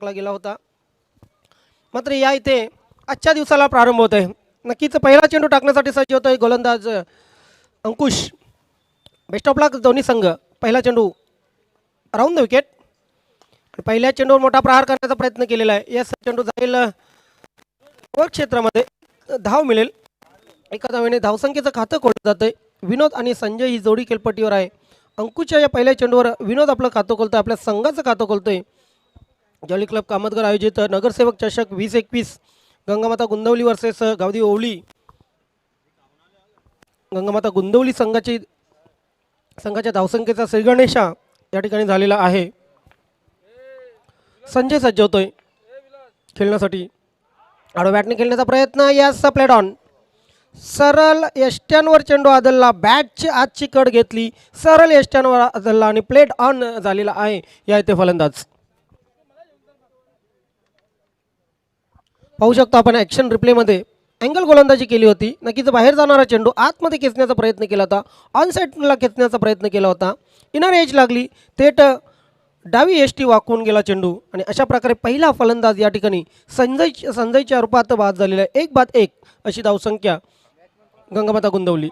टाकला गेला होता. मात्र या इथे आजच्या दिवसाला प्रारंभ होत आहे. नक्कीच पहिला चेंडू टाकण्यासाठी सज्ज होतोय गोलंदाज अंकुश. बेस्ट ऑफ लक दोन्ही संघ. पहिला चेंडू राऊंड द विकेट. पहिल्या चेंडूवर मोठा प्रहार करण्याचा प्रयत्न केलेला आहे. या चेंडू जाईल वर क्षेत्रामध्ये, धाव मिळेल. एका धावेने धावसंख्येचं खातं खोललं जातंय. विनोद आणि संजय ही जोडी खेळपट्टीवर आहे. अंकुशच्या या पहिल्या चेंडूवर विनोद आपलं खातं खोलतोय, आपल्या संघाचं खातं खोलतोय. जॉली क्लब कामतगर आयोजित नगरसेवक चषक 2021 गंगामाता गुंदवली वर्सेस गावदी ओवली. गंगामाता गुंदवली संघाच्या धावसंख्येचा श्रीगणेशा या ठिकाणी झालेला आहे. संजय सज्ज होतोय खेळण्यासाठी. आडो बॅटने खेळण्याचा प्रयत्न. यास प्लेड ऑन. सरळ यष्ट्यांवर चेंडू आदलला. बॅटची आजची कड घेतली, सरळ यष्ट्यांवर आदलला आणि प्लेड ऑन झालेला आहे. या इथे फलंदाज पाहू शकतो आपण ॲक्शन रिप्लेमध्ये. अँगल गोलंदाजी केली होती. नक्कीच बाहेर जाणारा चेंडू आतमध्ये खेचण्याचा प्रयत्न केला होता. ऑन साईडला खेचण्याचा प्रयत्न केला होता. इनर एज लागली, थेट डावी एसटी वाकून गेला चेंडू. आणि अशा प्रकारे पहिला फलंदाज या ठिकाणी संजयच्या रूपात बाद झालेला आहे. 1-1 अशी धावसंख्या गंगामाता गुंदवली.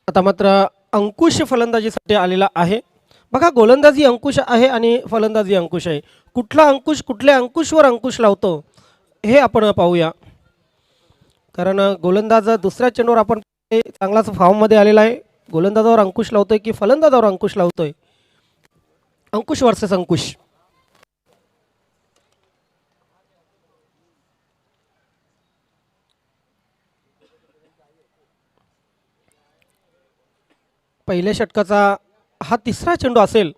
आता मात्र अंकुश फलंदाजीसाठी आलेला आहे. बघा, गोलंदाजी अंकुश आहे आणि फलंदाजी अंकुश आहे. कुठला अंकुश कुठल्या अंकुशवर अंकुश लावतो हे आपण पाहूया. कारण गोलंदाज दुसऱ्या चेंडूवर आपण चांगलाच फॉर्ममध्ये आलेला आहे. गोलंदाजावर अंकुश लावतोय की फलंदाजावर अंकुश लावतोय. अंकुश वर्सेस अंकुश. पहिल्या षटकाचा हा तिसरा चेंडू असेल.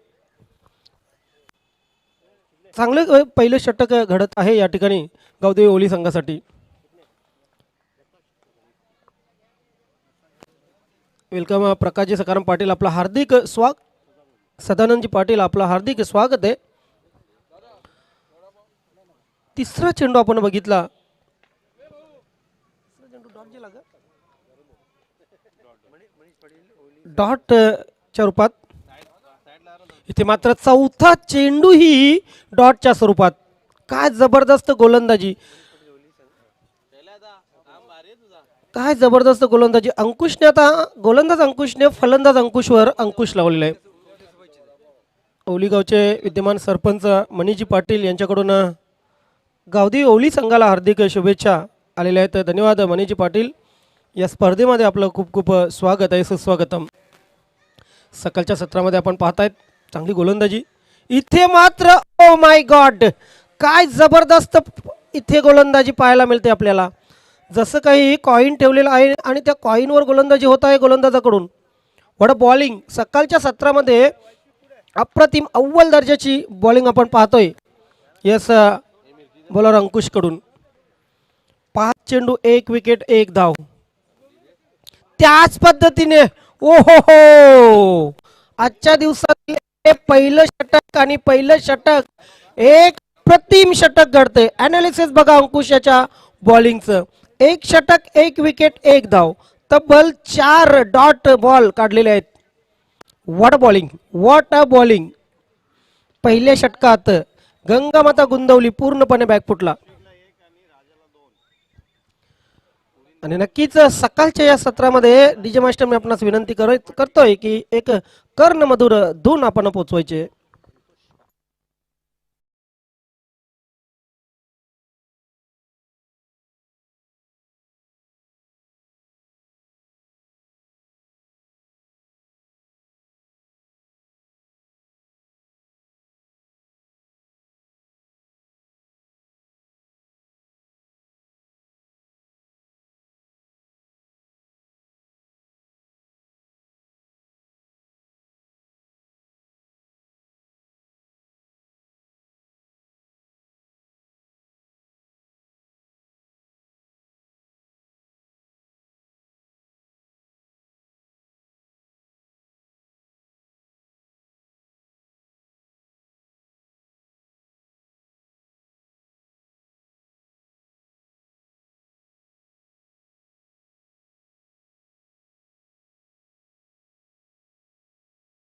चांगले पहिले षटक घडत आहे या ठिकाणी गावदेवी ओली संघासाठी. वेलकम प्रकाशजी सकाराम पाटील, आपला हार्दिक सदानंदजी पाटील आपला हार्दिक स्वागत आहे. तिसरा चेंडू आपण बघितला. डॉटच्या रूपात. इथे मात्र चौथा चेंडू ही डॉटच्या स्वरूपात. काय जबरदस्त गोलंदाजी, काय जबरदस्त गोलंदाजी. अंकुशने आता गोलंदाज अंकुशने फलंदाज अंकुशवर अंकुश लावलेला आहे. ओली गावचे विद्यमान सरपंच मणिजी पाटील यांच्याकडून गावदी ओली संघाला हार्दिक शुभेच्छा आलेल्या आहेत. धन्यवाद मणिजी पाटील. या स्पर्धेमध्ये आपलं खूप खूप स्वागत आहे, सुस्वागतम. सकाळच्या सत्रामध्ये आपण पाहतायत चांगली गोलंदाजी. इथे मात्र ओ माय गॉड, काय जबरदस्त इथे गोलंदाजी पाहायला मिळते आपल्याला. जसं काही कॉईन ठेवलेलं आहे आणि त्या कॉईनवर गोलंदाजी होत आहे गोलंदाजाकडून. What a bowling. सकाळच्या सत्रामध्ये अप्रतिम अव्वल दर्जाची बॉलिंग आपण पाहतोय. Yes bowler अंकुशकडून. 5 चेंडू 1 विकेट 1 धाव. त्याच पद्धतीने ओ हो, आजच्या दिवसात पहिलं षटक आणि पहिलं षटक एक प्रतिम षटक घडते. ॲनालिसिस बघा अंकुश याच्या बॉलिंगचं. 1 षटक 1 विकेट 1 धाव. तब्बल 4 डॉट बॉल काढलेले आहेत. What a bowling, what a bowling. पहिल्या षटकात गंगामाता गुंदवली पूर्णपणे बॅकफुटला. आणि नक्कीच सकाळच्या या सत्रामध्ये डीजे मास्टर मी आपणास विनंती करतोय की एक कर्णमधुर धून आपण पोचवायचे.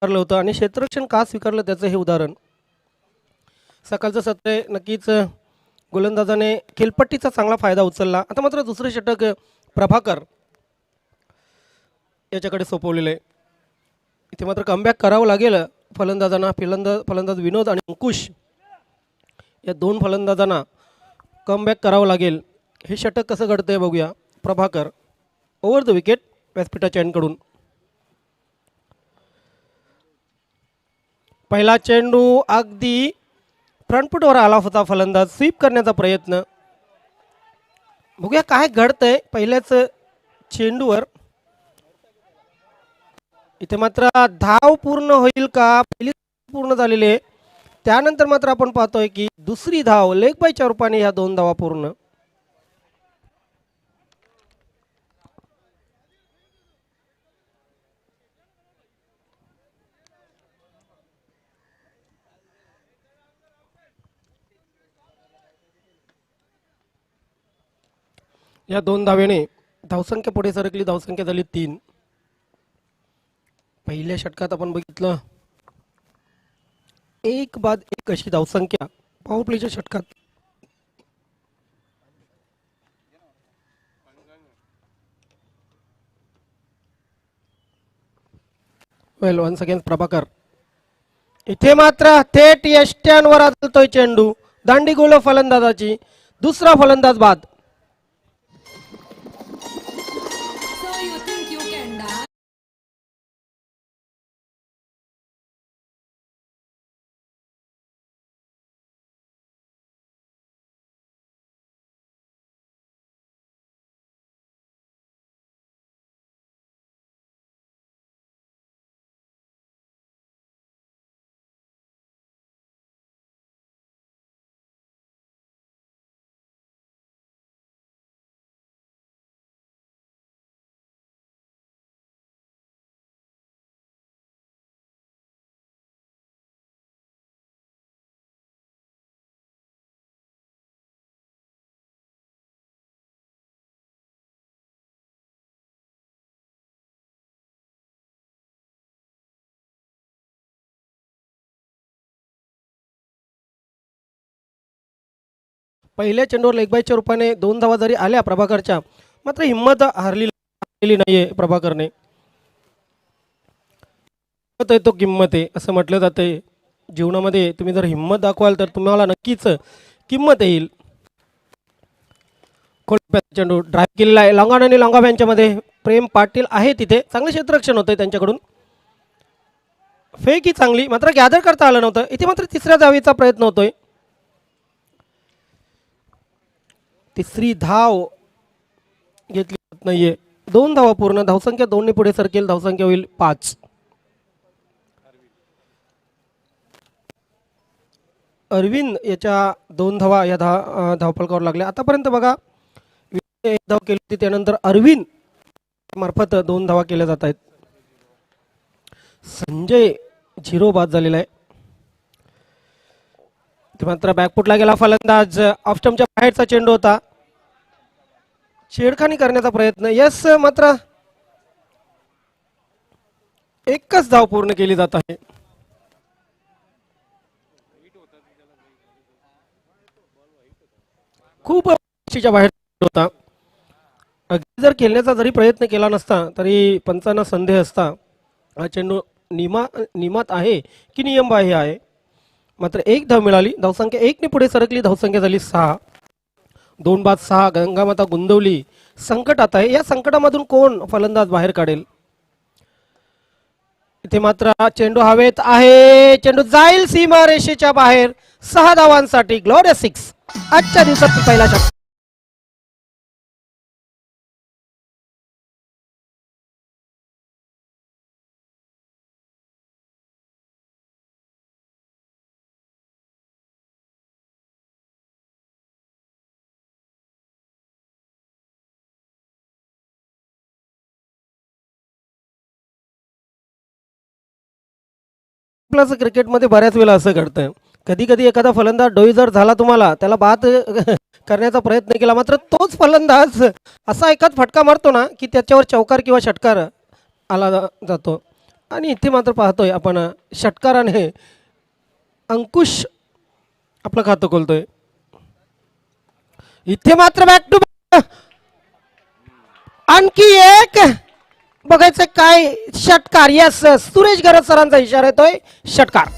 स्वीकारलं होतं आणि क्षेत्ररक्षण का स्वीकारलं त्याचं हे उदाहरण. सकाळचं सत्र नक्कीच गोलंदाजाने खेलपट्टीचा चांगला फायदा उचलला. आता मात्र दुसरे षटक प्रभाकर याच्याकडे सोपवलेलं आहे. इथे मात्र कमबॅक करावं लागेल फलंदाजांना. फलंदाज विनोद आणि अंकुश या दोन फलंदाजांना कमबॅक करावं लागेल. हे षटक कसं घडतंय बघूया. प्रभाकर ओव्हर द विकेट व्यासपीठाच्या एंडकडून. पहिला चेंडू अगदी फ्रंटफुटवर आला होता. फलंदाज स्वीप करण्याचा प्रयत्न. बघूया काय घडतंय पहिल्याच चेंडूवर. इथे मात्र धाव पूर्ण होईल का. पहिली पूर्ण झालेली आहे. त्यानंतर मात्र आपण पाहतोय की दुसरी धाव लेग बायच्या रूपाने ह्या दोन धावा पूर्ण. या दोन धावेने धावसंख्या पुढे सरकली. धावसंख्या झाली 3. पहिल्या षटकात आपण बघितलं 1 बाद 1 अशी धावसंख्या पॉवर प्लेच्या षटकात. वेल वन्स अगेन प्रभाकर. इथे मात्र थेट यष्ट्यांवर आदळतोय चेंडू. दांडी गोल फलंदाजाची. दुसरा फलंदाज बाद. So you think you can dance? पहिल्या चेंडूवर लेगबायच्या रूपाने 2 धावा जरी आल्या प्रभाकरच्या, मात्र हिंमत हारलेली नाहीये प्रभाकरने. तो किंमत आहे असं म्हटलं जातंय. जीवनामध्ये तुम्ही जर हिंमत दाखवाल तर तुम्हाला नक्कीच किंमत येईल. चेंडू ड्राईव्ह केलेला आहे. लॉंगान आणि लॉंगाफ यांच्यामध्ये प्रेम पाटील आहे तिथे. चांगलं क्षेत्ररक्षण होतंय त्यांच्याकडून. फेक ही चांगली, मात्र गॅदर करता आलं नव्हतं. इथे मात्र तिसऱ्या धावेचा प्रयत्न होतोय. तिसरी धाव घेतली जात नाहीये. 2 धावा पूर्ण. धावसंख्या 2 ने पुढे सरकेल. धावसंख्या होईल 5. अरविंद याच्या 2 धावा या धावफलकावर लागल्या. आतापर्यंत बघा 1 धाव केली होती, त्यानंतर अरविंद मार्फत 2 धावा केल्या जात आहेत. संजय 0 बाद झालेला आहे. मात्र बॅकफुटला गेला फलंदाज. ऑफ स्टंपच्या बाहेरचा चेंडू होता. छेडखानी करण्याचा प्रयत्न. यस, मात्र एकच धाव पूर्ण केली जात आहे. खूप बाहेर होता. अगदी जर खेळण्याचा जरी प्रयत्न केला नसता तरी पंचांना संदेह असता हा चेंडू नियमात आहे की नियमबाह्य आहे. मात्र 1 धाव मिळाली. धावसंख्या 1 ने पुढे सरकली. धावसंख्या झाली 6. 2 बाद 6. गंगामाता गुंतवली संकटात आहे. या संकटामधून कोण फलंदाज बाहेर काढेल. इथे मात्र चेंडू हवेत आहे. चेंडू जाईल सीमा रेषेच्या बाहेर. 6 धावांसाठी ग्लोरियस 6 आजच्या दिवसात पहिला षटक. प्लस क्रिकेटमध्ये बऱ्याच वेळा असं घडतं. कधी कधी एखादा फलंदाज डोई जर झाला, तुम्हाला त्याला बाद करण्याचा प्रयत्न केला, मात्र तोच फलंदाज असा एकाच फटका मारतो ना की त्याच्यावर चौकार किंवा षटकार आला जातो. आणि इथे मात्र पाहतोय आपण षटकाराने अंकुश आपलं खातं खोलतोय. इथे मात्र बॅक टू बॅक आणखी एक बघायचं काय षटकार. यस, सुरेश गरज सरांचा इशारा येतोय षटकार.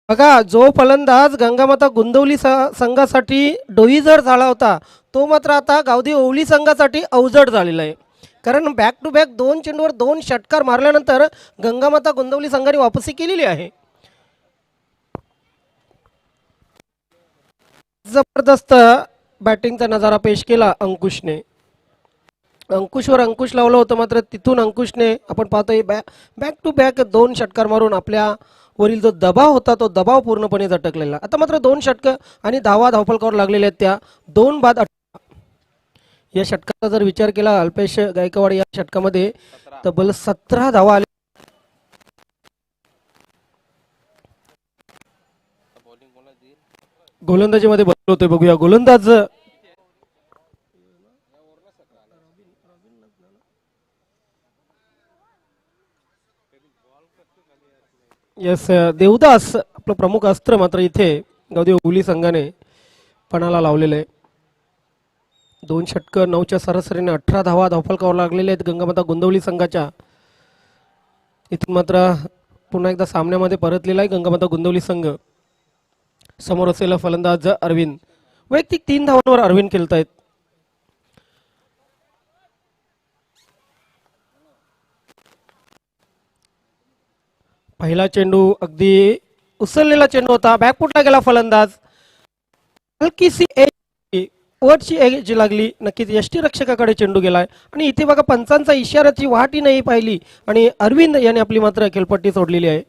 बघा, जो फलंदाज गंगामाता गोंदवली संघासाठी डोईजड झाला होता तो मात्र आता गावदी ओवली संघासाठी अवजड झालेला आहे. कारण बॅक टू बॅक 2 चेंडूवर 2 षटकार मारल्यानंतर गंगामाता गोंदवली संघाने वापसी केलेली आहे. जबरदस्त बॅटिंगचा नजारा पेश केला अंकुशने. अंकुशवर अंकुश लावलं होतं, मात्र तिथून अंकुशने आपण पाहतोय बॅक टू बॅक 2 षटकार मारून आपल्या वरील जो दबाव होता तो दबाव पूर्णपणे झटकलेला. आता मात्र 2 षटकं आणि धावफलकावर लागलेल्या आहेत त्या 2 बाद 18. या षटकाचा जर विचार केला अल्पेश गायकवाड या षटकामध्ये तब्बल 17 धावा आल्या. गोलंदाजीमध्ये बदल होतोय, बघूया गोलंदाज. यस, देवदास आपलं प्रमुख अस्त्र मात्र इथे गावदेव ओवली संघाने पणाला लावलेलं आहे. 2 षटकं 9च्या सरासरीने 18 धावा धावफलकावर लागलेल्या आहेत गंगामाता गोंदवली संघाच्या. इथून मात्र पुन्हा एकदा सामन्यामध्ये परतलेला आहे गंगामाता गोंदवली संघ. समोर असलेला फलंदाज अरविंद, वैयक्तिक 3 धावांवर अरविंद खेळतायत. पहिला चेंडू अगदी उचललेला चेंडू होता, बॅकफुटला गेला फलंदाज. हलकीशी वरची एज लागली, नक्कीच यष्टीरक्षकाकडे चेंडू गेलाय. आणि इथे बघा पंचांचा इशाऱ्याची वाटही नाही पाहिली आणि अरविंद याने आपली मात्र खेळपट्टी सोडलेली आहे.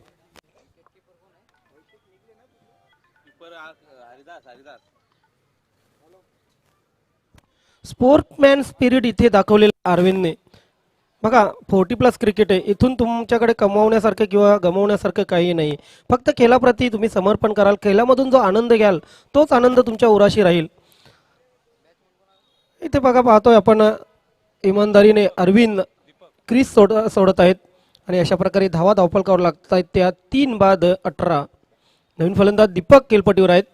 स्पोर्टमॅन स्पिरिट इथे दाखवलेलं अरविंदने. बघा 40+ क्रिकेट आहे, इथून तुमच्याकडे कमवण्यासारखं किंवा गमवण्यासारखं काही नाही. फक्त खेळाप्रती तुम्ही समर्पण कराल, खेळामधून जो आनंद घ्याल तोच आनंद तुमच्या उराशी राहील. इथे बघा पाहतोय आपण इमानदारीने अरविंद क्रीज सोडत आहेत आणि अशा प्रकारे धावफलकावर लागत आहेत त्या 3 बाद 18. नवीन फलंदाज दीपक खेळपट्टीवर आहेत.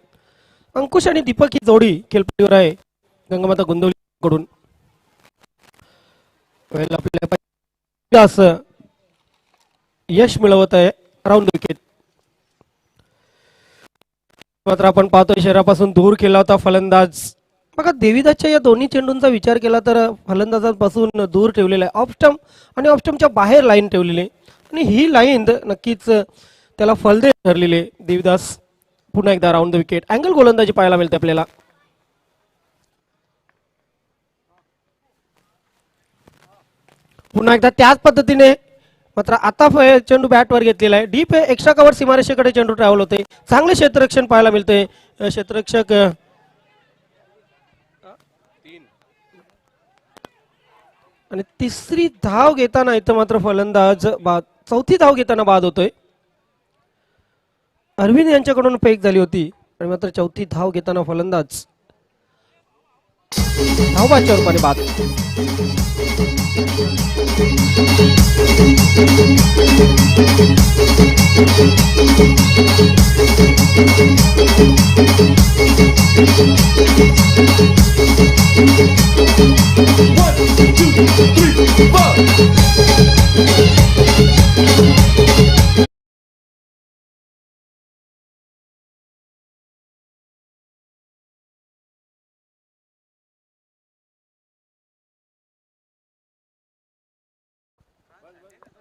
अंकुश आणि दीपक ही जोडी खेळपट्टीवर आहे गंगामाता गोंदवली कडून. आपल्या असं यश मिळवत आहे राऊंड विकेट. मात्र आपण पाहतोय शहरापासून दूर केला होता फलंदाज. बघा देवीदासच्या या दोन्ही चेंडूंचा विचार केला तर फलंदाजांपासून दूर ठेवलेला आहे, ऑफ स्टंप आणि ऑफ स्टंपच्या बाहेर लाईन ठेवलेली आहे आणि ही लाईन नक्कीच त्याला फलदे ठरलेले. देवीदास पुन्हा एकदा राऊंड द विकेट. अँगल गोलंदाजी पाहायला मिळते आपल्याला. पुन्हा एकदा त्याच पद्धतीने मात्र आता चेंडू बॅटवर घेतलेला आहे. डीप एक्स्ट्रा कव्हर सीमारेषेकडे चेंडू ट्रॅव्हल होते. चांगले क्षेत्ररक्षण पाहायला मिळते. क्षेत्ररक्षक आणि तिसरी धाव घेताना इथं मात्र फलंदाज बाद, चौथी धाव घेताना बाद होतोय. अरविंद यांच्याकडून फेक झाली होती आणि मात्र चौथी धाव घेताना फलंदाज धावबाच्या रूपाने बाद.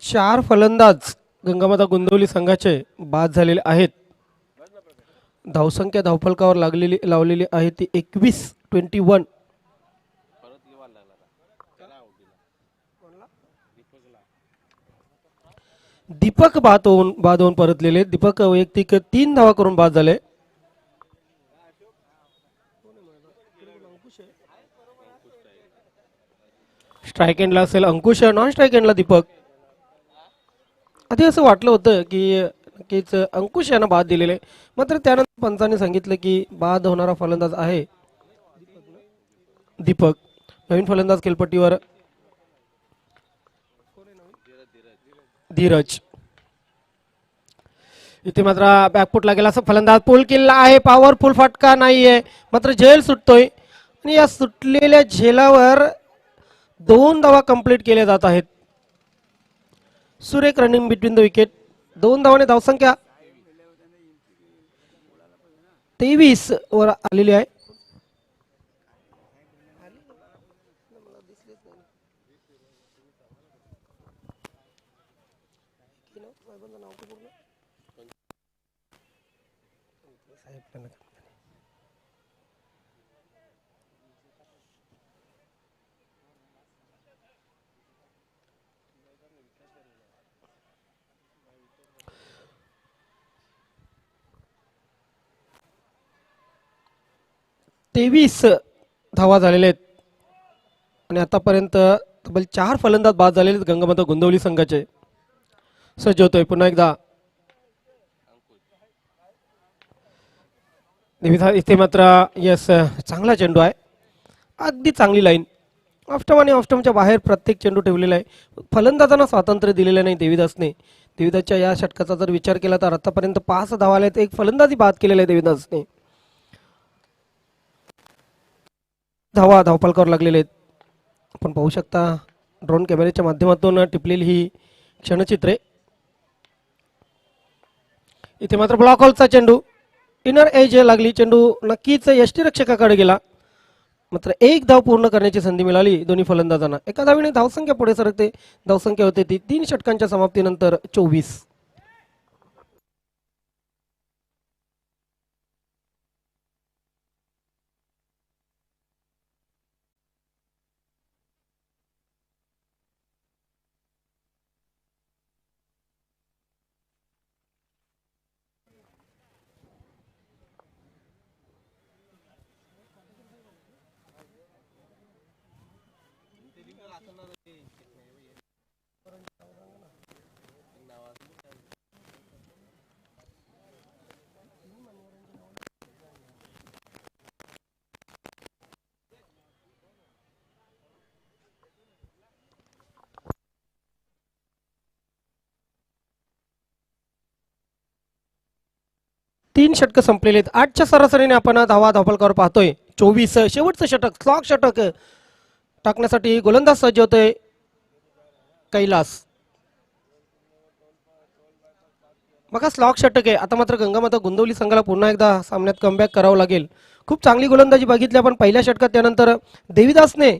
चार फलंदाज गंगामाता गोंदवली संघाचे बाद झालेले आहेत. धावसंख्या धावफलकावर लावलेली आहे ती 21. दीपक बाद होऊन परतलेले. दीपक वैयक्तिक 3 धावा करून बाद झाले. स्ट्राईक एंडला असेल अंकुश, नॉन स्ट्राईक एंडला दीपक. आधी असं वाटलं होतं की नक्कीच अंकुश यांना बाद दिलेले, मात्र त्यानंतर पंचांनी सांगितलं की बाद होणारा फलंदाज आहे दीपक. नवीन फलंदाज खेळपट्टीवर धीरज. इथे मात्र बॅकफुट लागेल असं फलंदाज पुल केलेला आहे, पॉवरफुल फटका नाहीये, मात्र झेल सुटतोय आणि या सुटलेल्या झेलावर 2 धावा कंप्लीट केल्या जात आहेत. सुरेख रनिंग बिटवीन द विकेट. 2 धावाने धावसंख्या 23 वर आलेली आहे. तेवीस धावा झालेल्या आहेत आणि आतापर्यंत तब्बल 4 फलंदाज बाद झालेले आहेत गंगामाता गोंदवली संघाचे. सज्ज होतोय पुन्हा एकदा इथे मात्र यस चांगला चेंडू आहे, अगदी चांगली लाईन. ऑफस्टम आणि ऑफस्टमच्या बाहेर प्रत्येक चेंडू ठेवलेला आहे. फलंदाजांना स्वातंत्र्य दिलेलं नाही देवीदासने. देवीदासच्या या षटकाचा जर विचार केला तर आतापर्यंत 5 धावा आल्या, एक फलंदाजी बाद केलेला आहे देवीदासने. धावपालकावर लागलेले आहेत. आपण पाहू शकता ड्रोन कॅमेऱ्याच्या माध्यमातून टिपलेली ही क्षणचित्रे. इथे मात्र ब्लॉक हॉलचा चेंडू, इनर एज लागली, चेंडू नक्कीच यष्टीरक्षकाकडे गेला, मात्र 1 धाव पूर्ण करण्याची संधी मिळाली दोन्ही फलंदाजांना. एका धावीने धावसंख्या पुढे सरकते. धावसंख्या होते ती 3 षटकांच्या समाप्तीनंतर 24. तीन षटक संपलेले आहेत. 8च्या सरासरीने आपण धावपालकावर पाहतोय. 24 शेवटचं षटक, स्लॉक षटक टाकण्यासाठी गोलंदाज सज्ज होतोय कैलास. बघा स्लॉक षटक आहे. आता मात्र गंगामाता गोंदवली संघाला पुन्हा एकदा सामन्यात कमबॅक करावं लागेल. खूप चांगली गोलंदाजी बघितली आपण पहिल्या षटकात, त्यानंतर देवीदासने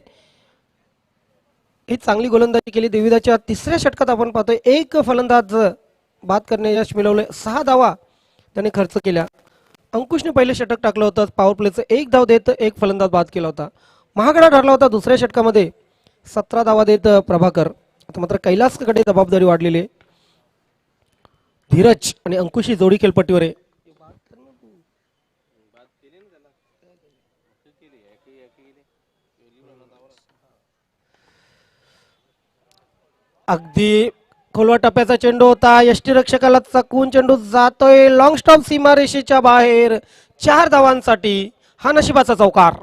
ही चांगली गोलंदाजी केली. देवीदासच्या 3ऱ्या षटकात आपण पाहतोय एक फलंदाज बाद करणे यश मिळवले, 6 धावा त्याने खर्च केल्या. अंकुशने पहिले षटक टाकलं होतं, पॉवर प्लेचं 1 धाव देत 1 फलंदाज बाद केला होता. महागडा ठरला होता दुसऱ्या षटकामध्ये 17 धावा देत प्रभाकर. आता मात्र कैलासकडे जबाबदारी वाढलेली आहे. धीरज आणि अंकुश ही जोडी खेळपट्टीवर आहे. अगदी खोलवा टप्प्याचा चेंडू होता, यष्टीरक्षकाला चकवून चेंडू जातोय लॉंग स्टॉप सीमारेषेच्या बाहेर. 4 धावांसाठी हा नशिबाचा चौकार.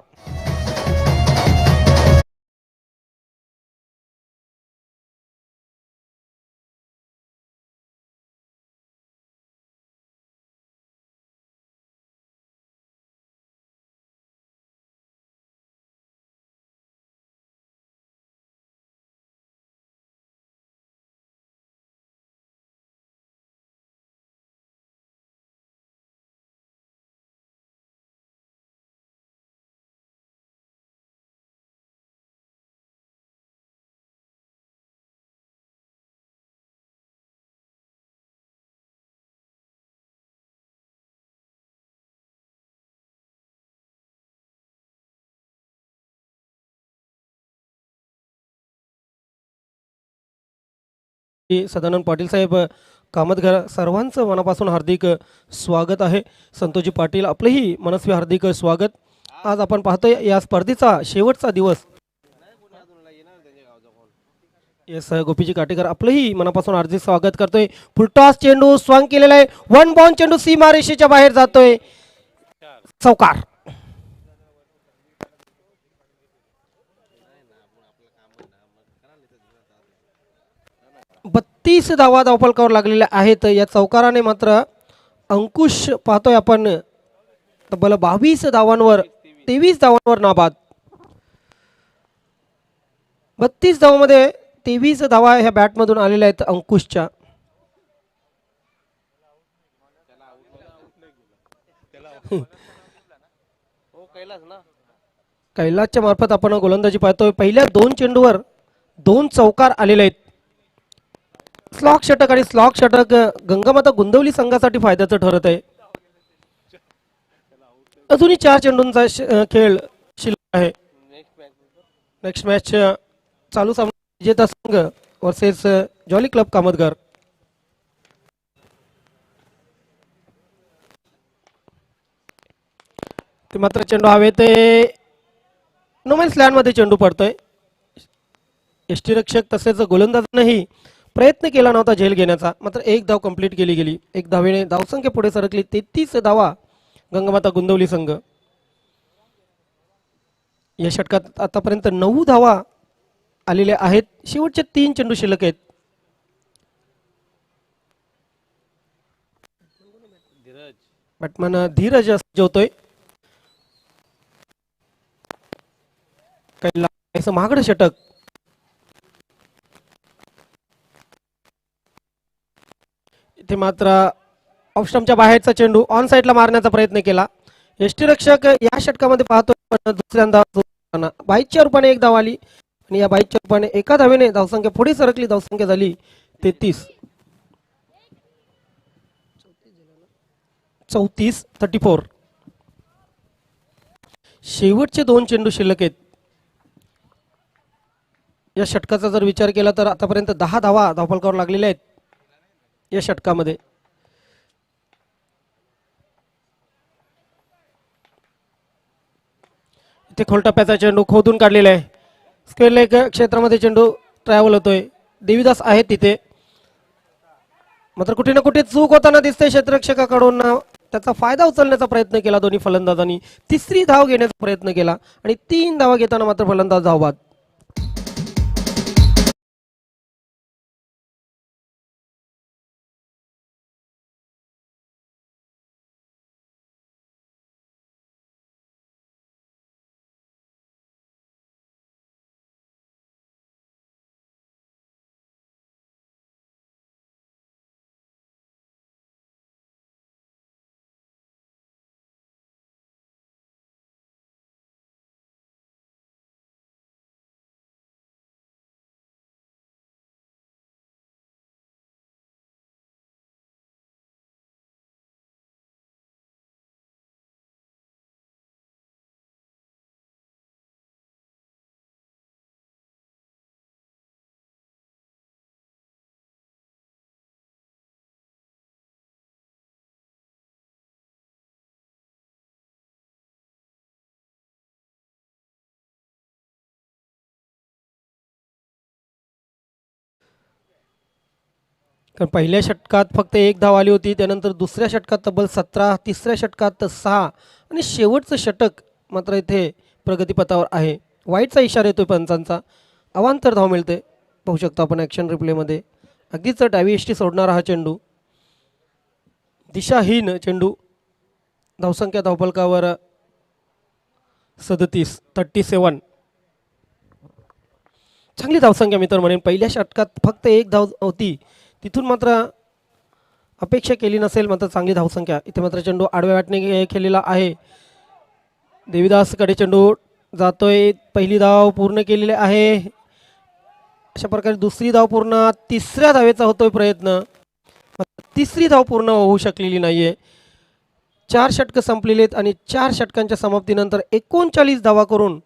सदानंद पाटील साहेब कामतघर सर्वांचं मनापासून हार्दिक स्वागत आहे. संतोषजी पाटील आपलेही मनस्वी हार्दिक स्वागत. आज आपण पाहतोय या स्पर्धेचा शेवटचा दिवस. येस गोपीजी काटेकर आपलंही मनापासून हार्दिक स्वागत करतोय. फुलटॉस चेंडू स्वांग केलेला आहे. वन बॉन चेंडू सीमारेषेच्या बाहेर जातोय. चौकार. 32 धावा धावफलकावर लागलेल्या आहेत. या चौकाराने मात्र अंकुश पाहतोय आपण तब्बल 22 धावांवर 23 धावांवर नाबाद. 32 धावांमध्ये 23 धावा ह्या बॅटमधून आलेल्या आहेत अंकुशच्या. कैलासच्या मार्फत आपण गोलंदाजी पाहतोय. पहिल्या 2 चेंडूवर 2 चौकार आलेले आहेत. स्लॉग षटक आणि स्लॉग षटक गंगामाता गोंदवली संघासाठी फायद्याचं ठरत आहे. अजूनही 4 चेंडूंचा खेळ शिल्लक आहे. नेक्स्ट मॅच चालू सामना विजेता संघ वर्सेस जॉली क्लब कामतगार. ते मात्र चेंडू हवे ते नोमॅन्स लँडमध्ये चेंडू पडतोय. यष्टीरक्षक तसेच गोलंदाजांनाही प्रयत्न केला नव्हता झेल घेण्याचा, मात्र एक धाव कंप्लीट केली गेली. एक धावेने धावसंख्या पुढे सरकली. 33 धावा गंगामाता गोंदवली संघ. या षटकात आतापर्यंत 9 धावा आलेल्या आहेत. शेवटचे 3 चेंडू शिल्लक आहेत. बॅट्समन धीरज जेवतोय. काही महागड षटक. इथे मात्र ऑफस्टंपच्या बाहेरचा चेंडू ऑन साईडला मारण्याचा प्रयत्न केला. यष्टीरक्षक या षटकामध्ये पाहतो दुसऱ्यांदा 22च्या रूपाने एक धाव आली आणि या 22च्या रूपाने एका धावेने धावसंख्या पुढे सरकली. धावसंख्या झाली 33. 34. शेवटचे 2 चेंडू शिल्लक आहेत. या षटकाचा जर विचार केला तर आतापर्यंत 10 धावा धावफलकावर लागलेल्या आहेत या षटकामध्ये. इथे खोलटप्प्याचा चेंडू खोदून काढलेला आहे. स्क्वेअर लेग क्षेत्रामध्ये चेंडू ट्रॅव्हल होतोय. देवीदास आहेत तिथे, मात्र कुठे ना कुठे चूक होताना दिसते क्षेत्ररक्षकाकडून. त्याचा फायदा उचलण्याचा प्रयत्न केला दोन्ही फलंदाजांनी. 3री धाव घेण्याचा प्रयत्न केला आणि 3 धावा घेताना मात्र फलंदाज धावबाद. कारण पहिल्या षटकात फक्त 1 धाव आली होती. त्यानंतर दुसऱ्या षटकात तब्बल 17, तिसऱ्या षटकात 6 आणि शेवटचं षटक मात्र इथे प्रगतीपथावर आहे. वाईटचा इशारा येतोय पंचांचा. अवांतर धाव मिळते. पाहू शकतो आपण ॲक्शन रिप्लेमध्ये. अगदीच डावी यष्टी सोडणारा हा चेंडू. दिशाहीन चेंडू. धावसंख्या धावफलकावर 37. चांगली धावसंख्या मी तर म्हणेन. पहिल्या षटकात फक्त 1 धाव होती, तिथून मात्र अपेक्षा केली नसेल, मात्र चांगली धावसंख्या. इथे मात्र चेंडू आडव्या वाटणे खेळलेला आहे. देवीदासकडे चेंडू जातोय. पहिली धाव पूर्ण केलेली आहे. अशा प्रकारे 2री धाव पूर्ण. 3ऱ्या धावेचा होतोय प्रयत्न. 3री धाव पूर्ण होऊ शकलेली नाहीये. 4 षटकं संपलेली आहेत आणि 4 षटकांच्या समाप्तीनंतर 39 धावा करून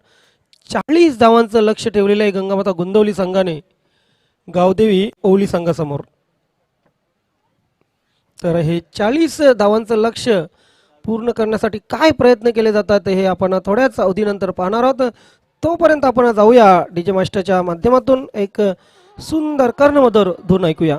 40 धावांचं लक्ष ठेवलेलं आहे गंगामाता गोंदवली संघाने गावदेवी ओवली संघासमोर. तर हे 40 धावांचं लक्ष पूर्ण करण्यासाठी काय प्रयत्न केले जातात हे आपण थोड्याच अवधीनंतर पाहणार आहोत. तोपर्यंत आपण जाऊया डीजे मास्टरच्या माध्यमातून एक सुंदर कर्णमधुर धून ऐकूया.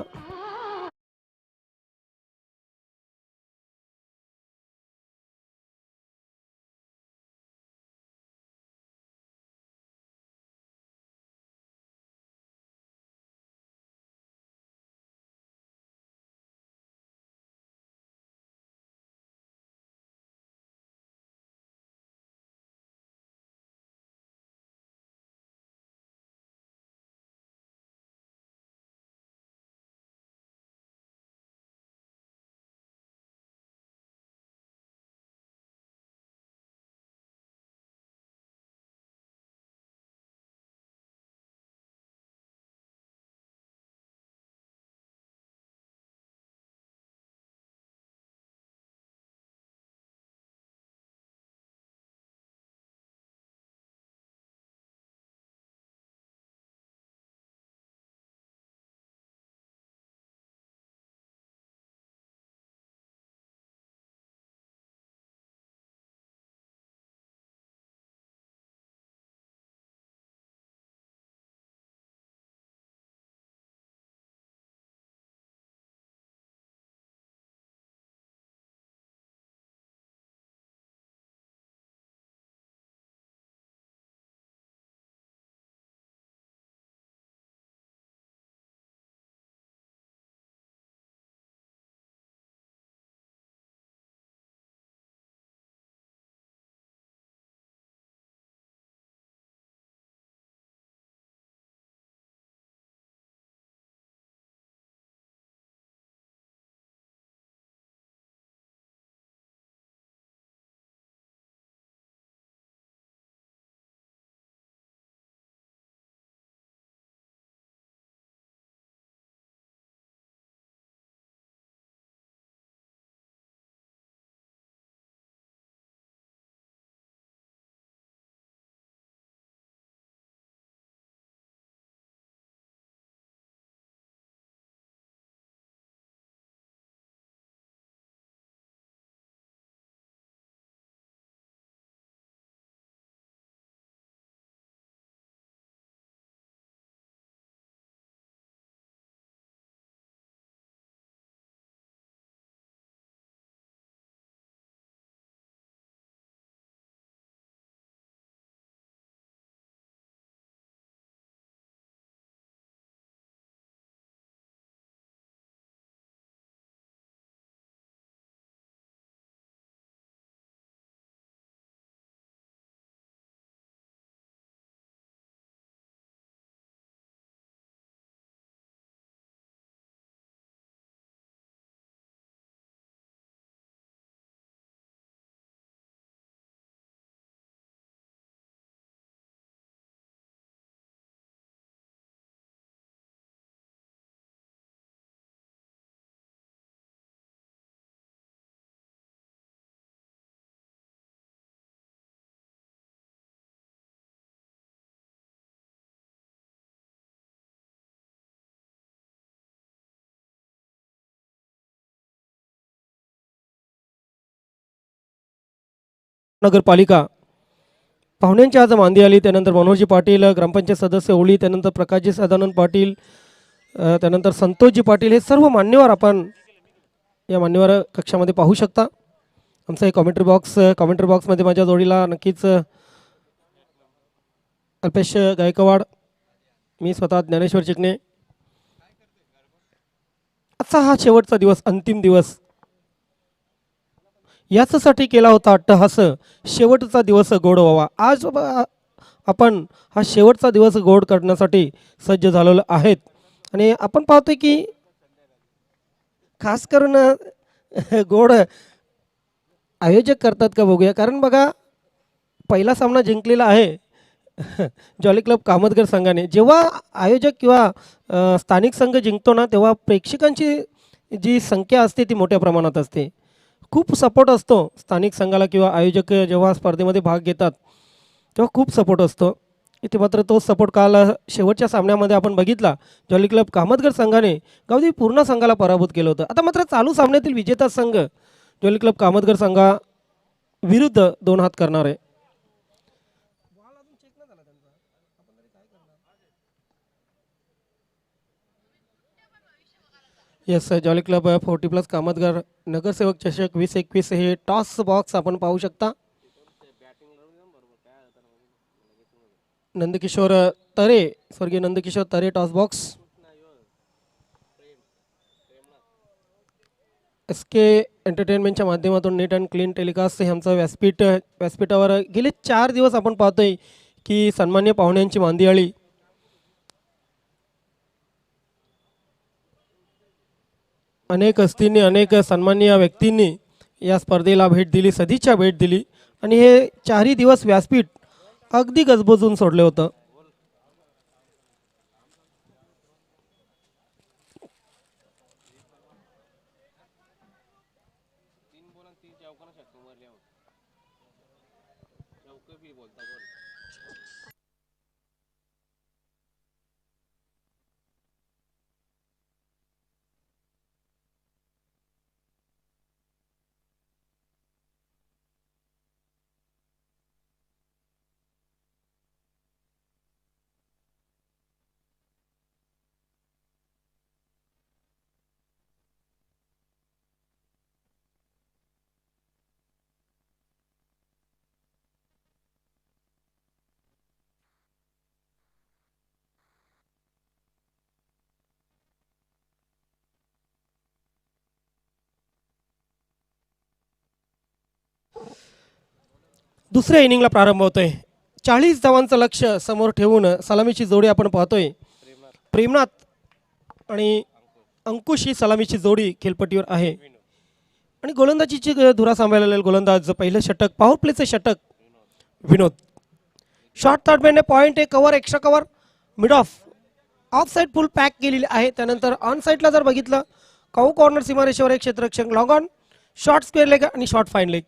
नगरपालिका पाहुण्यांची आज मांदी आली. त्यानंतर मनोहरजी पाटील ग्रामपंचायत सदस्य ओळी, त्यानंतर प्रकाशजी सदानंद पाटील, त्यानंतर संतोषजी पाटील, हे सर्व मान्यवर आपण या मान्यवर कक्षामध्ये पाहू शकता. आमचा एक कॉमेंट्री बॉक्समध्ये माझ्या जोडीला नक्कीच अल्पेश गायकवाड, मी स्वतः ज्ञानेश्वर चिकणे. आजचा हा शेवटचा दिवस, अंतिम दिवस, याच्यासाठी केला होता अट्टहास, शेवटचा दिवस गोड व्हावा. आज आपण हा शेवटचा दिवस गोड करण्यासाठी सज्ज झालेलो आहेत. आणि आपण पाहतोय की खास करून गोड आयोजक करतात का बघूया. कारण बघा, पहिला सामना जिंकलेला आहे जॉली क्लब कामतगर संघाने. जेव्हा आयोजक किंवा स्थानिक संघ जिंकतो ना, तेव्हा प्रेक्षकांची जी संख्या असते ती मोठ्या प्रमाणात असते. खूप सपोर्ट असतो स्थानिक संघाला किंवा आयोजक जेव्हा स्पर्धेमध्ये भाग घेतात तेव्हा खूप सपोर्ट असतो. इथे मात्र तोच सपोर्ट काल शेवटच्या सामन्यामध्ये आपण बघितला. जॉली क्लब कामतगर संघाने गावदेवी पूर्ण संघाला पराभूत केलं होतं. आता मात्र चालू सामन्यातील विजेता संघ जॉली क्लब कामतगर संघा विरुद्ध 2 हात करणार आहे. येस जॉली क्लब 40+ कामतगार नगरसेवक चषक 2021 हे टॉस बॉक्स आपण पाहू शकता. नंदकिशोर तरे, स्वर्गीय नंदकिशोर तरे टॉस बॉक्स. SK एंटरटेनमेंटच्या माध्यमातून नेट अँड क्लीन टेलिकास्ट हे आमचं व्यासपीठावर गेले 4 दिवस आपण पाहतोय की सन्मान्य पाहुण्यांची मांदियाळी अनेक हस्तींनी अनेक सन्माननीय व्यक्तींनी या स्पर्धेला भेट दिली, सदिच्छा भेट दिली आणि हे 4ही दिवस व्यासपीठ अगदी गजबजून सोडलं होतं. दुसऱ्या इनिंगला प्रारंभ होतोय. 40 धावांचं लक्ष समोर ठेवून सलामीची जोडी आपण पाहतोय. प्रेमनाथ आणि अंकुश ही सलामीची जोडी खेळपट्टीवर आहे आणि गोलंदाजीची धुरा सांभाळलेले गोलंदाज पहिलं षटक पॉवर प्लेचं षटक विनोद. शॉर्ट थर्ड मॅनने पॉईंट आहे, cover extra cover mid of side full pack केलेली आहे. त्यानंतर ऑन साईडला जर बघितलं काऊ कॉर्नर सीमारेषेवर एक क्षेत्ररक्षक long on, short square leg आणि शॉर्ट फाईन लेग.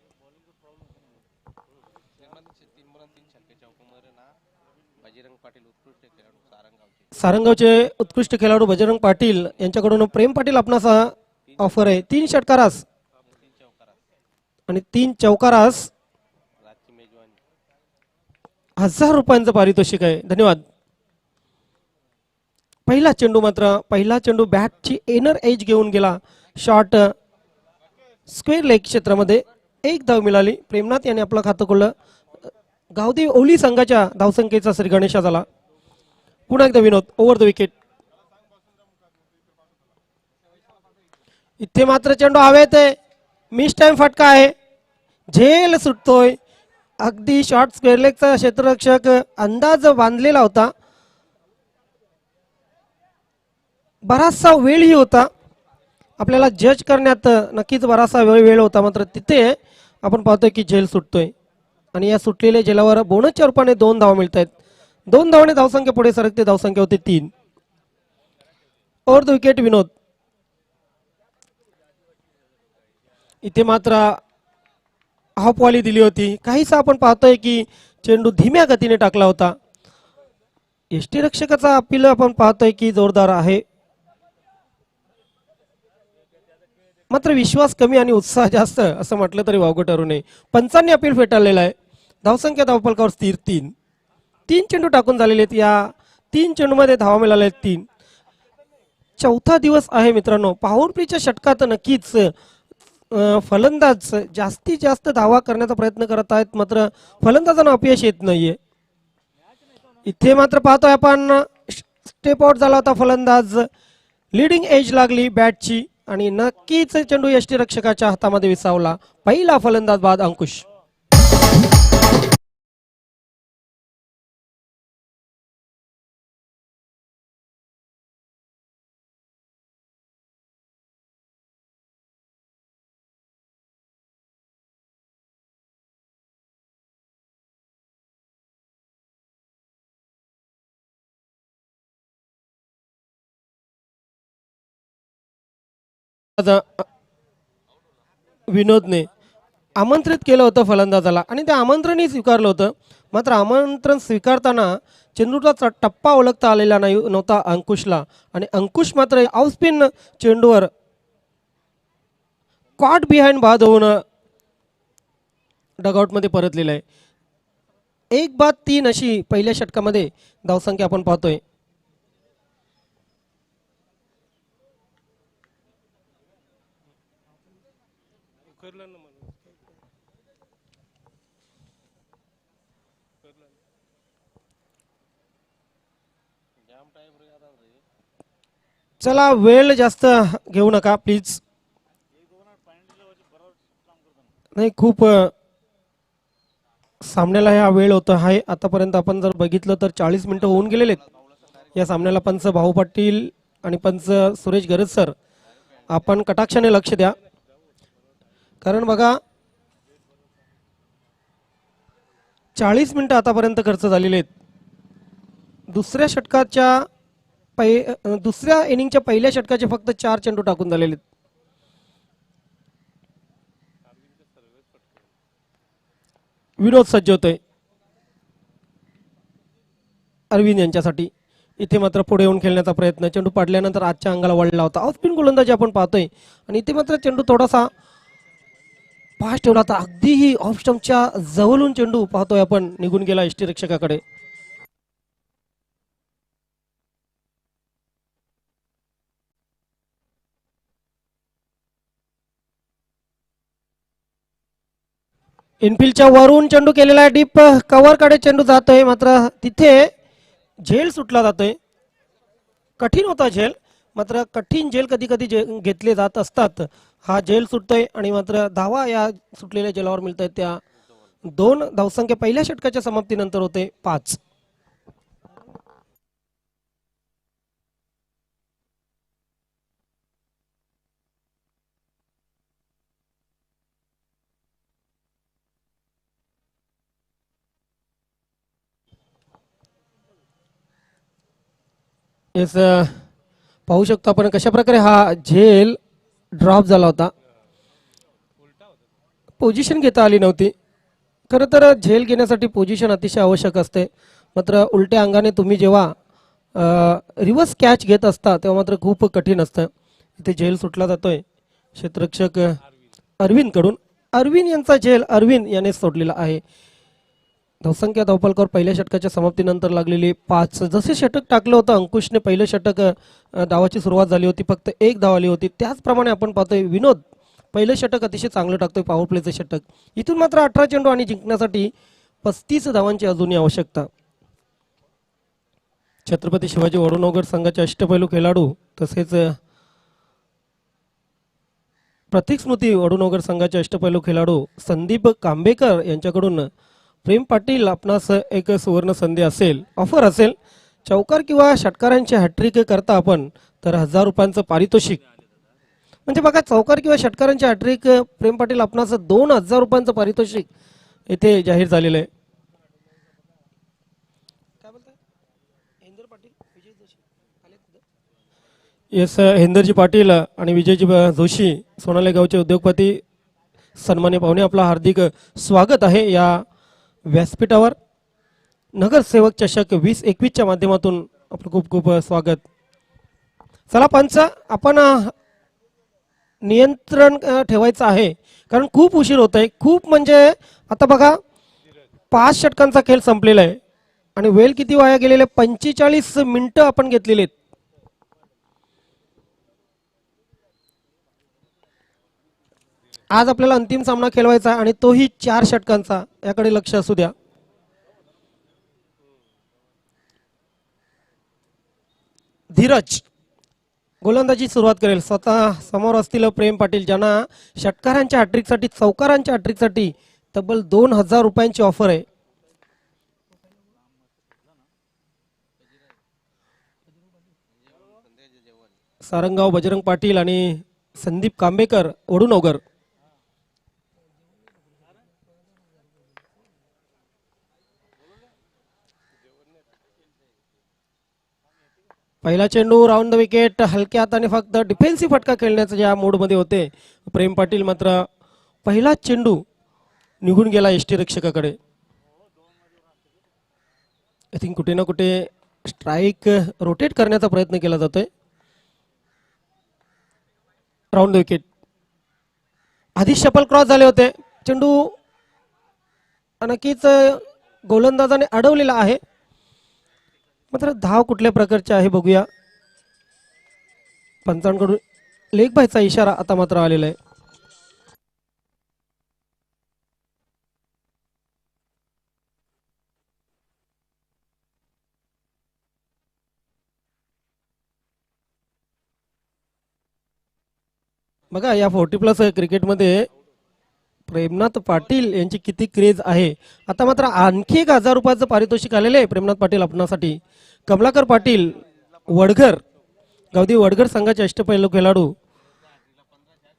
सारंगावचे उत्कृष्ट खेळाडू बजरंग पाटील यांच्याकडून प्रेम पाटील आपणास ऑफर आहे. 3 षटकारास आणि 3 चौकारास 1000 रुपयांचं पारितोषिक आहे. धन्यवाद. पहिला चेंडू बॅटची एनर एज घेऊन गेला. शॉर्ट स्क्वेअर लेग क्षेत्रामध्ये 1 धाव मिळाली. प्रेमनाथ यांनी आपलं खातं खोललं. गावदेवी ओली संघाच्या धावसंख्येचा श्री गणेशा झाला. पुन्हा एकदा विनोद ओव्हर द विकेट. इथे मात्र चेंडू हवेत आहे. मिस टाइम फटका आहे. झेल सुटतोय. अगदी शॉर्ट स्क्वेअर लेगचा क्षेत्ररक्षक अंदाज बांधलेला होता. बराचसा वेळही होता. आपल्याला जज करण्यात नक्कीच बराचसा वेळ होता. मात्र तिथे आपण पाहतोय की झेल सुटतोय आणि या सुटलेल्या झेलावर बोनसच्या रूपाने 2 धावा मिळत आहेत. 2 धावाने धावसंख्या पुढे सरकते. धावसंख्या होते 3. ओव्हर द विकेट विनोद. इथे मात्र हाफवाली दिली होती. काहीसा आपण पाहतोय की चेंडू धीम्या गतीने टाकला होता. यष्टीरक्षकाचा अपील आपण पाहतोय की जोरदार आहे. मात्र विश्वास कमी आणि उत्साह जास्त असं म्हटलं तरी वावगं ठरू नये. पंचांनी अपील फेटाळलेलं आहे. धावसंख्या धावफलकावर स्थिर 3. 3 चेंडू टाकून झालेले आहेत. या 3 चेंडूमध्ये धावा मिळाल्या आहेत 3. चौथा दिवस आहे मित्रांनो. पॉवर प्लेच्या षटकात नक्कीच फलंदाज जास्तीत जास्त धावा करण्याचा प्रयत्न करत आहेत. मात्र फलंदाजांना अपयश येत नाहीये. इथे मात्र पाहतोय आपण स्टेप आउट झाला होता फलंदाज. लीडिंग एज लागली बॅटची आणि नक्कीच चेंडू यष्टीरक्षकाच्या हातामध्ये विसावला. पहिला फलंदाज बाद अंकुश. विनोदने आमंत्रित केलं होतं फलंदाजाला आणि ते आमंत्रणही स्वीकारलं होतं. मात्र आमंत्रण स्वीकारताना चेंडूचा टप्पा ओळखता आलेला नव्हता अंकुशला आणि अंकुश मात्र ऑफ स्पिन चेंडूवर कॉट बिहाइंड बाद होऊन डगआउटमध्ये परतलेला आहे. 1-3 अशी पहिल्या षटकामध्ये धावसंख्या आपण पाहतोय. चला वेळ जास्त घेऊ नका प्लीज. नाही खूप सामन्याला हा वेळ होता आहे. आतापर्यंत आपण जर बघितलं तर 40 मिनिटं होऊन गेलेले आहेत या सामन्याला. पंच भाऊ पाटील आणि पंच सुरेश गरज सर, आपण कटाक्षाने लक्ष द्या, कारण बघा 40 मिनिटं आतापर्यंत खर्च झालेले आहेत. दुसऱ्या इनिंगच्या पहिल्या षटकाचे फक्त 4 चेंडू टाकून झालेले आहेत. विनोद सज्ज होतोय अरविंद यांच्यासाठी. इथे मात्र पुढे येऊन खेळण्याचा प्रयत्न, चेंडू पाडल्यानंतर आजच्या अंगाला वळला होता. ऑफ स्पिन गोलंदाजी आपण पाहतोय आणि इथे मात्र चेंडू थोडासा फास्ट ठेवला होता. अगदीही ऑफ स्टंपच्या जवळून चेंडू पाहतोय आपण निघून गेला यष्टीरक्षकाकडे. इनफिल्डच्या वरून चेंडू केलेला आहे, डीप कव्हर कडे चेंडू जातोय, मात्र तिथे झेल सुटला जातोय. कठीण होता झेल, मात्र कठीण झेल कधी कधी घेतले जात असतात. हा झेल सुटतोय आणि मात्र धावा या सुटलेल्या झेलावर मिळत आहेत. त्या 2 धावसंख्या पहिल्या षटकाच्या समाप्तीनंतर होते 5. येस, पाहू शकतो आपण कशा प्रकारे हा झेल ड्रॉप झाला होता. पोझिशन घेता आली नव्हती. खरं तर झेल घेण्यासाठी पोझिशन अतिशय आवश्यक असते, मात्र उलट्या अंगाने तुम्ही जेव्हा रिव्हर्स कॅच घेत असता तेव्हा मात्र खूप कठीण असतं. इथे झेल सुटला जातोय क्षेत्ररक्षक अरविंद कडून. अरविंद यांचा झेल अरविंद याने सोडलेला आहे. धावसंख्या धावफलकावर पहिल्या षटकाच्या समाप्तीनंतर लागलेली 5. जसे षटक टाकलं होतं अंकुशने, पहिलं षटक धावाची सुरुवात झाली होती, फक्त 1 धाव आली होती. त्याचप्रमाणे आपण पाहतोय विनोद पहिलं षटक अतिशय चांगलं टाकतोय, पॉवर प्लेचं षटक. इथून मात्र 18 चेंडू आणि जिंकण्यासाठी 35 धावांची अजूनही आवश्यकता. छत्रपती शिवाजी वडोनगर संघाचे अष्टपैलू खेळाडू तसेच प्रतीक स्मृती वडोनगर संघाचे अष्टपैलू खेळाडू संदीप कांबेकर यांच्याकडून प्रेम पाटील आपणास एक सुवर्ण संधी असेल, ऑफर असेल. चौकार किंवा षटकारांची हॅट्रिक करता आपण तर 1000 रुपयांचं पारितोषिक. म्हणजे बघा, चौकार किंवा षटकारांची हॅट्रिक प्रेम पाटील आपणास 2000 रुपयांचं पारितोषिक इथे जाहीर झालेलं आहे. येस, हेंदरजी पाटील आणि विजयजी जोशी सोनाले गावचे उद्योगपती सन्मान्य पाहुणे, आपला हार्दिक स्वागत आहे या व्यासपीठावर. नगरसेवक चषक 2021च्या माध्यमातून आपलं खूप खूप स्वागत. चला पंच, आपण नियंत्रण ठेवायचं आहे, कारण खूप उशीर होत आहे. खूप म्हणजे आता बघा 5 षटकांचा खेळ संपलेला आहे आणि वेळ किती वाया गेलेले, 45 मिनिटं आपण घेतलेले आहेत. आज आपल्याला अंतिम सामना खेळवायचा आहे आणि तोही 4 षटकांचा. याकडे लक्ष असू द्या. धीरज गोलंदाजी सुरुवात करेल. स्वतः समोर असतील प्रेम पाटील, ज्यांना षटकारांच्या हॅट्रिकसाठी, चौकारांच्या हॅट्रिकसाठी तब्बल 2000 रुपयांची ऑफर आहे. सारंगाव बजरंग पाटील आणि संदीप कांबेकर वडूनगर. पहिला चेंडू राऊंड द विकेट. हलक्या हाताने फक्त डिफेन्सिव्ह फटका खेळण्याच्या ज्या मोडमध्ये होते प्रेम पाटील, मात्र पहिला चेंडू निघून गेला यष्टीरक्षकाकडे. आय थिंक कुठे ना कुठे स्ट्राईक रोटेट करण्याचा प्रयत्न केला जातोय. Round the wicket. आधी शपल क्रॉस झाले होते. चेंडू नक्कीच गोलंदाजाने अडवलेला आहे, मात्र धाव कुठल्या प्रकारची आहे बघूया. पंचांकडून लेग बायचा इशारा आता मात्र आलेला आहे. बघा या 40+ क्रिकेटमध्ये प्रेमनाथ पाटील यांची किती क्रेज आहे. आता मात्र आणखी 1,000 रुपयाचं पारितोषिक आलेले आहे प्रेमनाथ पाटील आपणासाठी. कमलाकर पाटील वडघर, गावदी वडघर संघाचे अष्टपैलू खेळाडू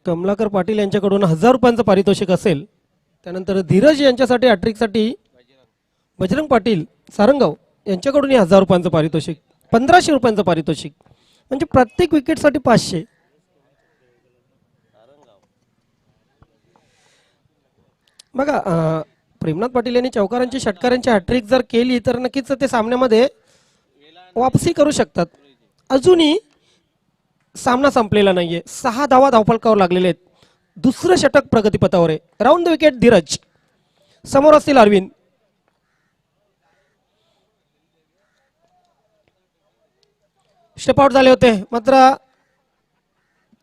कमलाकर पाटील यांच्याकडून 1,000 रुपयांचं पारितोषिक असेल. त्यानंतर धीरज यांच्यासाठी हॅट्रिकसाठी बजरंग पाटील सारंगाव यांच्याकडूनही 1,000 रुपयांचं पारितोषिक, 1,500 रुपयांचं पारितोषिक, म्हणजे प्रत्येक विकेटसाठी 500. बघा प्रेमनाथ पाटील यांनी चौकारांची षटकारांची हॅट्रिक जर केली तर नक्कीच ते सामन्यामध्ये वापसी करू शकतात. अजूनही सामना संपलेला नाहीये. 6 धावा धावफलकावर लागलेले आहेत. दुसरं षटक प्रगतीपथावर आहे. राऊंड द विकेट धीरज, समोर असतील अरविंद. स्टेप आउट झाले होते मात्र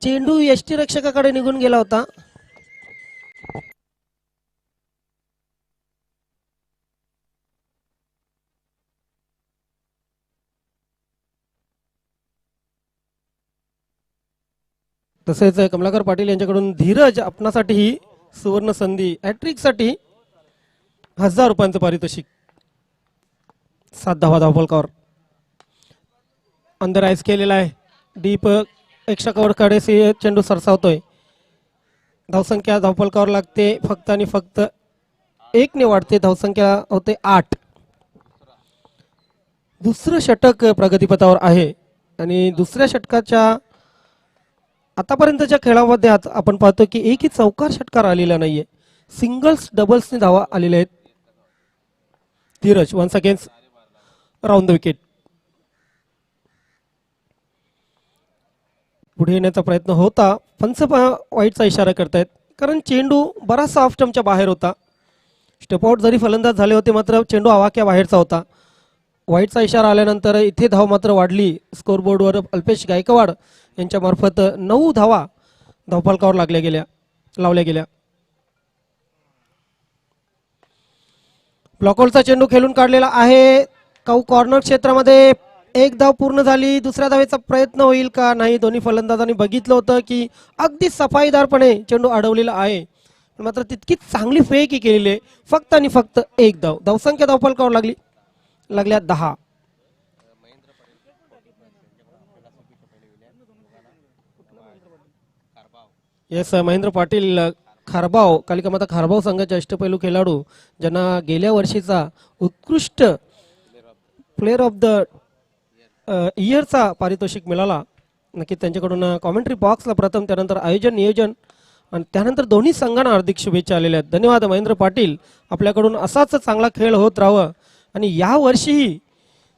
चेंडू यष्टीरक्षकाकडे निघून गेला होता. तसेच कमलाकर पाटील यांच्याकडून धीरज आपणासाठी ही सुवर्ण संधी, हॅट्रिकसाठी 1,000 रुपयांचं पारितोषिक. 7 धावा धावफलकावर अंदर आईस केलेला आहे. डीप एक्स्ट्रा कव्हर कडे चेंडू सरसावतोय. धावसंख्या धावफलकावर लागते फक्त आणि फक्त 1 ने वाढते. धावसंख्या होते 8. दुसरं षटक प्रगतीपथावर आहे आणि दुसऱ्या षटकाच्या आतापर्यंतच्या खेळामध्ये आपण पाहतो की एकही चौकार षटकार आलेला नाहीये. सिंगल्स डबल्सने धावा आलेल्या आहेत. Dheeraj once against round the wicket. पुढे येण्याचा प्रयत्न होता. पंच वाईटचा इशारा करतायत कारण चेंडू बराचसा ऑफ स्टंपच्या बाहेर होता. स्टेपआउट जरी फलंदाज झाले होते मात्र चेंडू आवाक्या बाहेरचा होता. वाईटचा इशारा आल्यानंतर इथे धाव मात्र वाढली. स्कोरबोर्डवर अल्पेश गायकवाड यांच्या मार्फत 9 धावा धावफलकावर लावल्या गेल्या. ब्लॉकआउटचा चेंडू खेळून काढलेला आहे. कॉर्नर क्षेत्रामध्ये 1 धाव पूर्ण झाली. दुसऱ्या धावेचा प्रयत्न होईल का नाही. दोन्ही फलंदाजांनी बघितलं होतं की अगदी सफाईदारपणे चेंडू अडवलेला आहे मात्र तितकीच चांगली फेक केलेली आहे. फक्त आणि फक्त 1 धाव. धावसंख्या धावफलकावर लागल्या 10. येस महेंद्र पाटील खारबाव, कालिका माता खारबाव संघाचे अष्टपैलू खेळाडू ज्यांना गेल्या वर्षीचा उत्कृष्ट प्लेअर ऑफ द इयरचा पारितोषिक मिळाला. नक्की त्यांच्याकडून कॉमेंट्री बॉक्सला प्रथम, त्यानंतर आयोजन नियोजन आणि त्यानंतर दोन्ही संघांना हार्दिक शुभेच्छा आलेल्या आहेत. धन्यवाद महेंद्र पाटील. आपल्याकडून असाच चांगला खेळ होत राहावं आणि या वर्षीही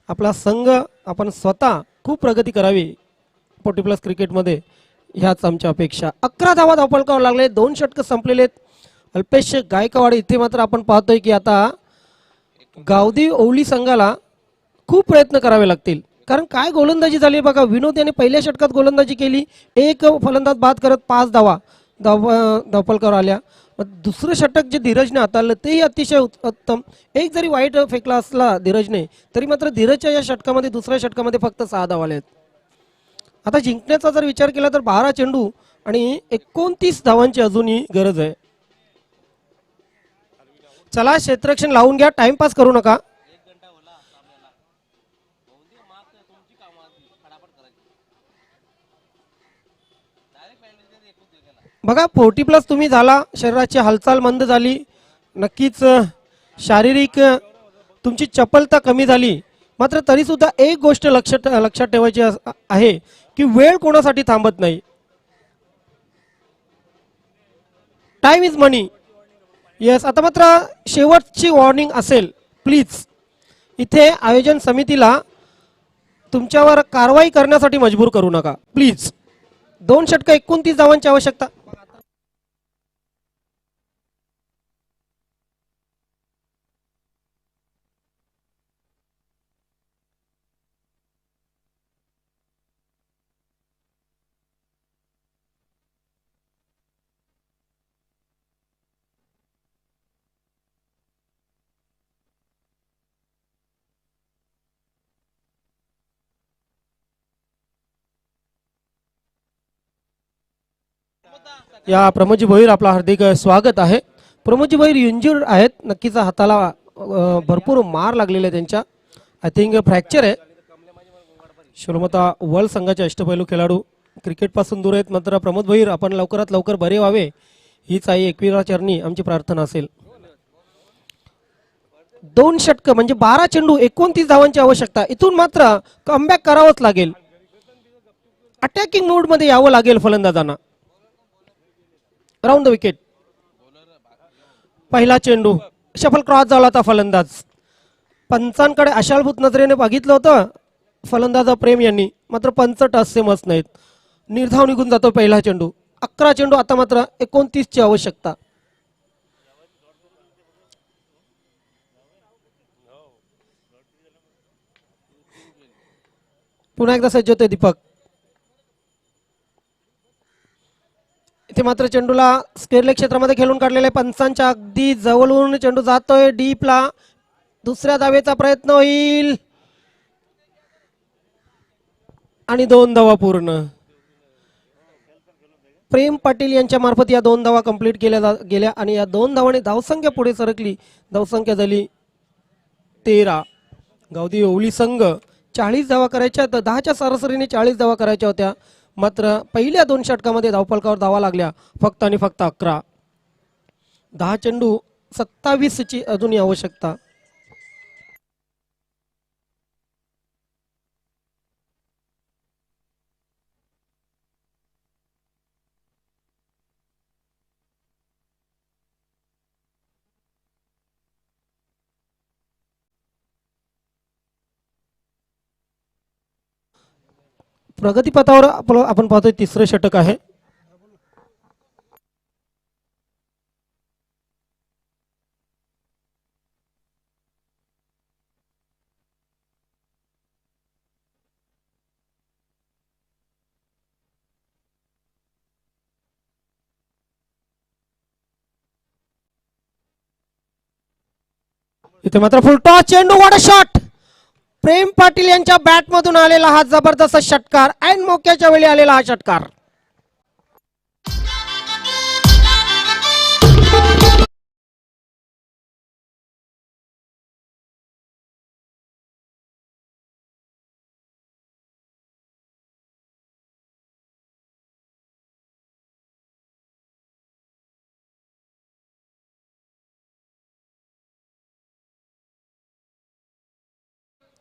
आपला संघ आपण स्वतः खूप प्रगती करावी 40+ क्रिकेटमध्ये, ह्याच आमच्या अपेक्षा. 11 धावा धावफलकावर लागले. 2 षटकं संपलेले आहेत. अल्पेश गायकवाड इथे मात्र आपण पाहतोय की आता गावदी ओवली संघाला खूप प्रयत्न करावे लागतील कारण काय गोलंदाजी झाली बघा. विनोद यांनी पहिल्या षटकात गोलंदाजी केली. 1 फलंदाज बाद करत 5 धावा धावफलकावर आल्या. दुसरं षटक जे धीरजने हाताळलं तेही अतिशय उत्तम. 1 जरी वाईट फेकला असला धीरजने तरी मात्र धीरजच्या या षटकामध्ये दुसऱ्या षटकामध्ये फक्त 6 धावा आल्या आहेत. आता जिंकण्याचा जर विचार केला तर 12 चेंडू आणि 29 धावांची अजूनही गरज आहे. चला क्षेत्ररक्षण लावून घ्या, टाइमपास करू नका. बघा 40+ तुम्ही झाला, शरीराची हालचाल मंद झाली, नक्कीच शारीरिक तुमची चपलता कमी झाली मात्र तरी सुद्धा एक गोष्ट लक्षात ठेवायची आहे की वेळ कोणासाठी थांबत नाही. Time is money. येस, आता मात्र शेवटची वॉर्निंग असेल, प्लीज इथे आयोजन समितीला तुमच्यावर कारवाई करण्यासाठी मजबूर करू नका प्लीज. 2 षटकं 29 धावांची आवश्यकता. या प्रमोदजी भोईर आपला हार्दिक स्वागत आहे. प्रमोदजी भोईर इंजुर्ड आहेत, नक्कीच हाताला भरपूर मार लागलेला आहे त्यांच्या. आय थिंक फ्रॅक्चर आहे. शिरोमता वर्ल्ड संघाचे अष्टपैलू खेळाडू क्रिकेटपासून दूर आहेत, मात्र प्रमोद भोईर आपण लवकरात लवकर बरे व्हावे हीच आई एकविरा चरणी आमची प्रार्थना असेल. 2 षटक म्हणजे 12 चेंडू 29 धावांची आवश्यकता. इथून मात्र कमबॅक करावंच लागेल. अटॅकिंग मोड मध्ये यावं लागेल फलंदाजांना. Round the wicket. पहिला चेंडू शफल क्रॉस झाला होता. फलंदाज पंचांकडे अशालभूत नजरेने बघितलं होतं फलंदाज प्रेम यांनी, मात्र पंच टससे मस्त नाहीत. निर्धाव निघून जातो पहिला चेंडू. 11 चेंडू आता मात्र 29 ची आवश्यकता. पुन्हा एकदा सज्ज होते दीपक. इथे मात्र चेंडूला स्केअरले क्षेत्रामध्ये खेळून काढलेले पंचांच्या अगदी जवळून चेंडू जातोय डीपला. दुसऱ्या धावेचा प्रयत्न होईल आणि 2 धावा पूर्ण. प्रेम पाटील यांच्या मार्फत या 2 धावा कंप्लीट केल्या गेल्या आणि या 2 धावांनी धावसंख्या पुढे सरकली. धावसंख्या झाली 13. गावदी ओवली संघ 40 धावा करायच्या, तर 10च्या सरासरीने 40 धावा करायच्या होत्या, मात्र पहिल्या 2 षटकामध्ये धावफलकावर धावा लागल्या फक्त आणि फक्त 11. 10 चेंडू 27 ची अजूनही आवश्यकता. प्रगतीपथावर आपण पाहतोय तिसरं षटक आहे. इथे मात्र फुलटॉस चेंडू. What a shot. Prem Patil यांच्या बॅट मधून आलेला हा जबरदस्त षटकार. ऐन मोक्याच्या वेळी आलेला हा षटकार.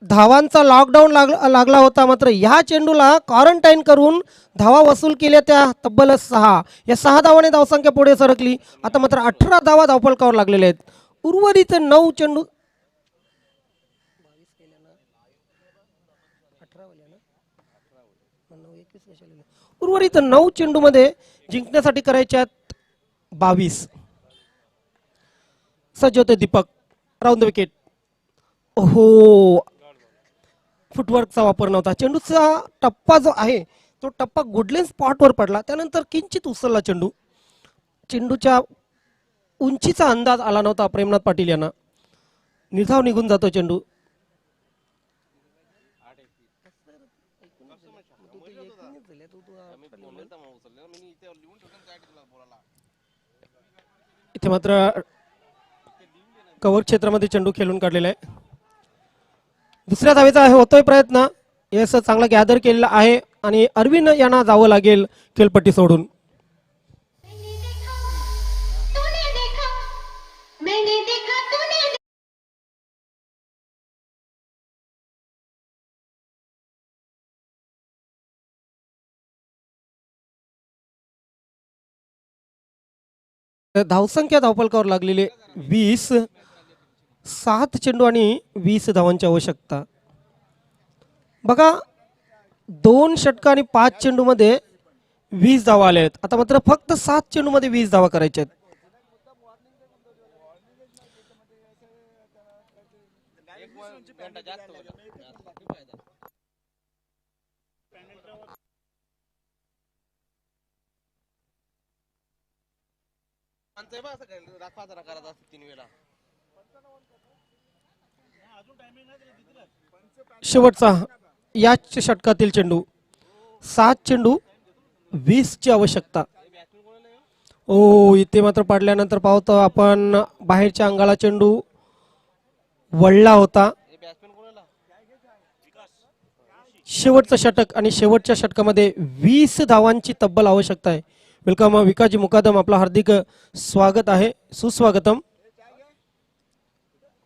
धावांचा लॉकडाऊन लागला होता, मात्र या चेंडूला क्वारंटाईन करून धावा वसूल केल्या त्या तब्बल 6. या 6 धावाने धावसंख्या पुढे सरकली. आता मात्र 18 धावा धावफलकावर लागलेल्या आहेत. उर्वरित 9 चेंडू उर्वरित 9 चेंडू मध्ये जिंकण्यासाठी करायच्यात 22. सज्ज होते दीपक. Round the wicket. हो, फुटवर्कचा वापर नव्हता. चेंडूचा टप्पा जो आहे तो टप्पा गुडलेन स्पॉटवर पडला, त्यानंतर किंचित उसळला चेंडू. चेंडूच्या उंचीचा अंदाज आला नव्हता प्रेमनाथ पाटील यांना. निर्धाव निघून जातो चेंडू. इथे मात्र कव्हर क्षेत्रामध्ये चेंडू खेळून काढलेला आहे. दुसऱ्या धावेचा होतोय प्रयत्न. यस चांगला गॅदर केलेला आहे आणि अरविंद यांना जावं लागेल खेळपट्टी सोडून. धावसंख्या धावफलकावर लागलेले 20. 7 चेंडू आणि 20 धावांची आवश्यकता. बघा 2 षटक आणि 5 चेंडू मध्ये 20 धावा आल्या आहेत. आता मात्र फक्त 7 चेंडू मध्ये 20 धावा करायच्या आहेत. शेवटचा याच षटकातील चेंडू. 7 चेंडू 20 ची आवश्यकता. ओ इथे मात्र पाडल्यानंतर पाहतो आपण बाहेरच्या अंगाला चेंडू वळला होता. शेवटचं षटक आणि शेवटच्या षटकामध्ये 20 धावांची तब्बल आवश्यकता आहे. वेलकम विकाजी मुकादम, आपला हार्दिक स्वागत आहे, सुस्वागतम.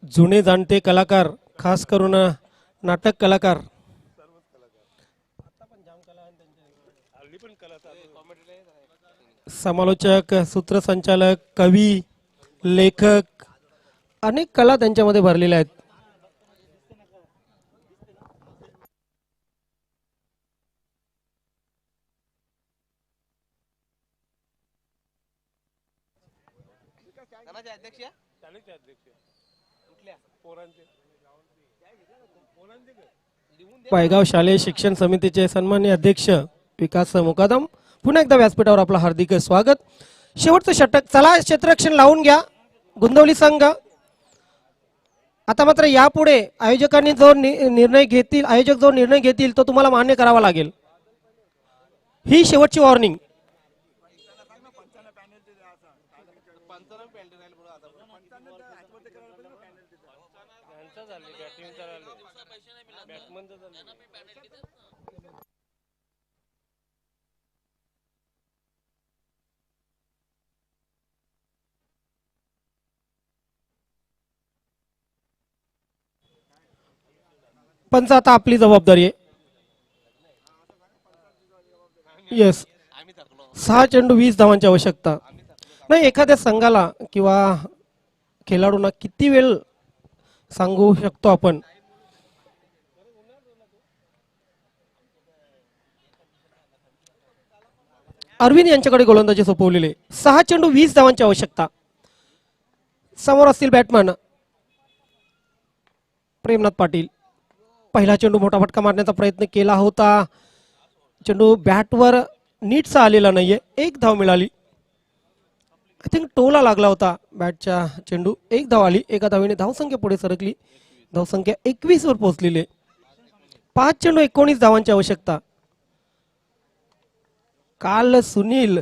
जुने जाणते कलाकार, खास करून नाटक कलाकार. समालोचक, सूत्रसंचालक, कवी, लेखक, अनेक कला त्यांच्यामध्ये भरलेल्या आहेत. पायगाव शालेय शिक्षण समितीचे सन्माननीय अध्यक्ष विकास मुकादम, पुन्हा एकदा व्यासपीठावर आपलं हार्दिक स्वागत. शेवटचं षटक, चला क्षेत्ररक्षण लावून घ्या गुंदवली संघ. आता मात्र यापुढे आयोजकांनी जो आयोजक जो निर्णय घेतील तो तुम्हाला मान्य करावा लागेल. ही शेवटची वॉर्निंग. पंच आता आपली जबाबदारी आहे. येस, 6 चेंडू 20 धावांची आवश्यकता. नाही, एखाद्या संघाला किंवा खेळाडूंना किती वेळ सांगू शकतो आपण. अरविंद यांच्याकडे गोलंदाजी सोपवलेले. 6 चेंडू 20 धावांची आवश्यकता. समोर असतील बॅटमॅन प्रेमनाथ पाटील. पहिला चेंडू मोठा फटका मारण्याचा प्रयत्न केला होता, चेंडू बॅटवर नीटचा आलेला नाहीये. 1 धाव मिळाली. आय थिंक टोला लागला होता बॅटच्या चेंडू. 1 धाव आली. एका धावेने धावसंख्या पुढे सरकली. धावसंख्या 21 वर पोहोचलेली. 5 चेंडू 19 धावांची आवश्यकता. काल सुनील,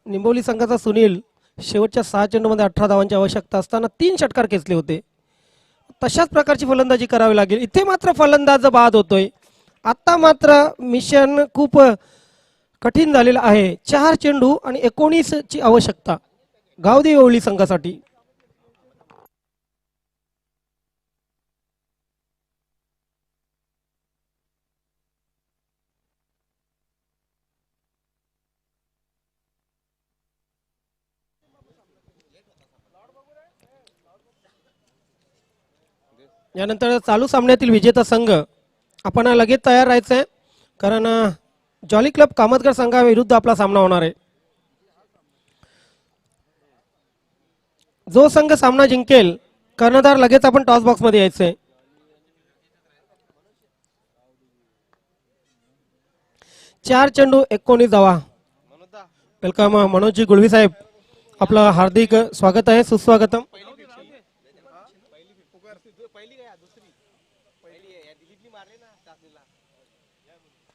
निंबोली संघाचा सुनील, शेवटच्या 6 चेंडूमध्ये 18 धावांची आवश्यकता असताना 3 षटकार खेचले होते. तशाच प्रकारची फलंदाजी करावी लागेल. इथे मात्र फलंदाज बाद होतोय. आता मात्र मिशन खूप कठीण झालेलं आहे. 4 चेंडू आणि 19 ची आवश्यकता गावदेवी ओवळी संघासाठी. यानंतर चालू सामन्यातील विजेता संघ आपण लगेच तयार राहायचंय, कारण जॉली क्लब कामतगर संघाविरुद्ध आपला सामना होणार आहे. जो संघ सामना जिंकेल कर्णधार लगेच आपण टॉस बॉक्स मध्ये यायचंय. चार चेंडू 19 धावा. वेलकम मनोजी गुळवी साहेब, आपलं हार्दिक स्वागत आहे, सुस्वागतम.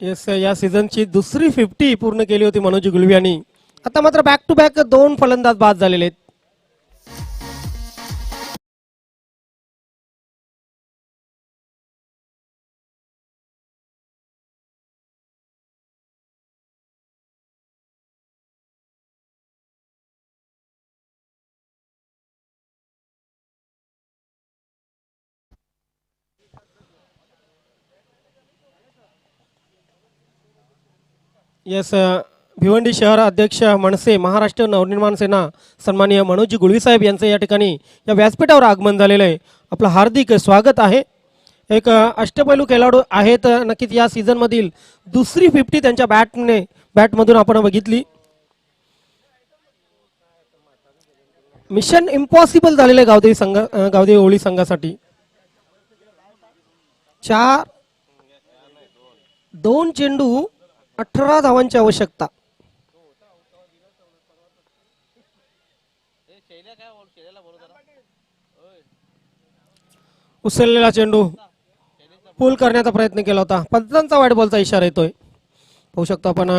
येस, या सीझनची दुसरी 50 पूर्ण केली होती मनोजी गुळवी यांनी. आता मात्र बॅक टू बॅक 2 फलंदाज बाद झालेले आहेत. येस, भिवंडी शहर अध्यक्ष मनसे महाराष्ट्र नवनिर्माण सेना सन्माननीय मनोजी गुळवी साहेब यांचं या ठिकाणी या व्यासपीठावर आगमन झालेलं आहे. आपलं हार्दिक स्वागत आहे. एक अष्टपैलू खेळाडू आहेत, नक्कीच या सीझन मधील दुसरी 50 त्यांच्या बॅटमधून आपण बघितली. मिशन इम्पॉसिबल झालेलं आहे गावदेवी ओवळी संघासाठी. 2 चेंडू 18 धावांची आवश्यकता. उचललेला चेंडू पूल करण्याचा प्रयत्न केला होता. पंचांचा वाईट बॉलचा इशारा येतोय. पाहू शकतो आपण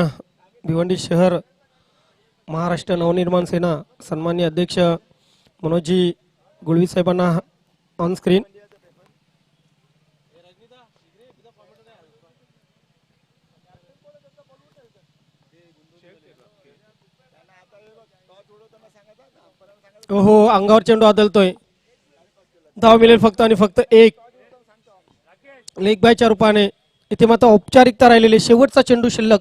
भिवंडी शहर महाराष्ट्र नवनिर्माण सेना सन्माननीय अध्यक्ष मनोजी गुळवी साहेबांना ऑन स्क्रीन. हो अंगावर चेंडू आदळतोय. धाव मिळेल फक्त आणि फक्त एक. लेग बायच्या रूपाने इथे मात्र औपचारिकता राहिलेली शेवटचा चेंडू शिल्लक.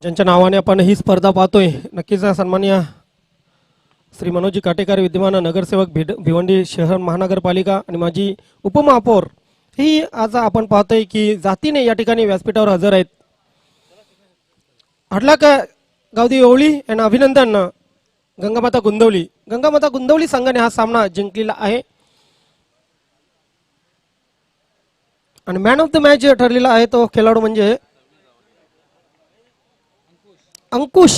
ज्यांच्या नावाने आपण ही स्पर्धा पाहतोय नक्कीच सन्माननीय श्री मनोजी काटेकर विद्यमान नगरसेवक भिवंडी शहर महानगरपालिका आणि माजी उपमहापौर ही आज आपण पाहतोय की जातीने या ठिकाणी व्यासपीठावर हजर आहेत. हडलाक गावदी ओवळी यांना अभिनंदन. गंगामाता गुंदवली संघाने हा सामना जिंकलेला आहे आणि मॅन ऑफ द मॅच ठरलेला आहे तो खेळाडू म्हणजे अंकुश